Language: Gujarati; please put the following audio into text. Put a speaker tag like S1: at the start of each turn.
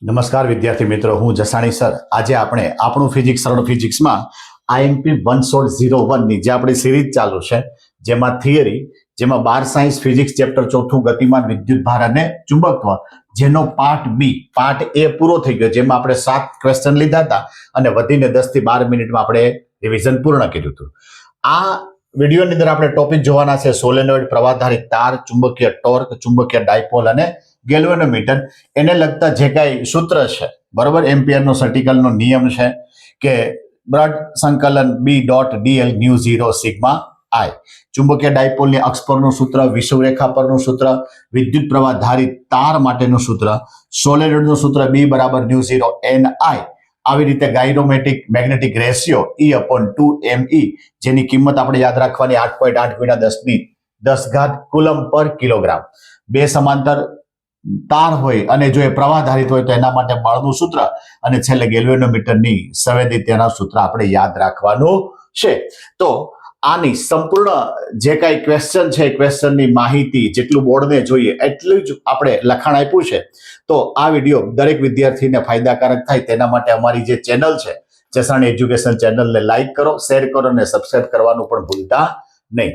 S1: નમસ્કાર વિદ્યાર્થી મિત્રો, હું જસાણી સર. આજે આપણે આપણું ફિઝિક્સ સરળ ફિઝિક્સમાં IMP 1001 ની જે આપણી સિરીઝ ચાલુ છે, જેમાં થિયરી, જેમાં 12 સાયન્સ ફિઝિક્સ ચેપ્ટર ચોથું ગતિમાન વિદ્યુત ભાર અને ચુંબકત્વ, જેનો પાર્ટ બી, પાર્ટ એ પૂરો થઈ ગયો, જેમાં આપણે 7 ક્વેશ્ચન લીધા હતા અને વધીને 10 થી 12 મિનિટમાં આપણે રિવિઝન પૂર્ણ કર્યું હતું. આ વિડીયોની અંદર આપણે ટોપિક જોવાના છે સોલેનોઇડ, પ્રવાહધારિત તાર, ચુંબકીય ટોર્ક, ચુંબકીય ડાયપોલ અને ગેલ્વેનોમીટર. એને લગતા જે કાંઈ સૂત્ર છે, બરોબર, એમ્પિયરનો સર્ટિકલનો નિયમ છે કે બ્રડ સંકલન B.dl ન્યુ 0 સિગ્મા I, ચુંબકીય ડાયપોલની અક્ષ પરનું સૂત્ર, વિષુવરેખા પરનું સૂત્ર, વિદ્યુત પ્રવાહ ધારિત તાર માટેનું સૂત્ર, સોલેનોઇડનું સૂત્ર B બરાબર ન્યુ 0 Ni. આવી રીતે ગાયરોમેટિક મેગ્નેટિક રેશિયો E/2me, જેની કિંમત આપણે યાદ રાખવાની 8.8 ગુણ્યા 10 કુલમ પર કિલોગ્રામ. બે સમાંતર તાર હોય અને જો એ પ્રવાહધારિત હોય તો એના માટે બળનું સૂત્ર, અને છેલ્લે ગેલ્વેનોમીટરની સંવેદિતાના સૂત્ર આપણે યાદ રાખવાનું છે. તો આની સંપૂર્ણ જે કાંઈ ક્વેશ્ચન છે, ક્વેશ્ચનની માહિતી જેટલું બોર્ડને જોઈએ એટલું જ આપણે લખાણ આપ્યું છે. તો આ વિડીયો દરેક વિદ્યાર્થીને ફાયદાકારક થાય તેના માટે અમારી જે ચેનલ છે, જસાણી એજ્યુકેશન ચેનલને લાઈક કરો, શેર કરો અને સબસ્ક્રાઇબ કરવાનું પણ ભૂલતા નહીં.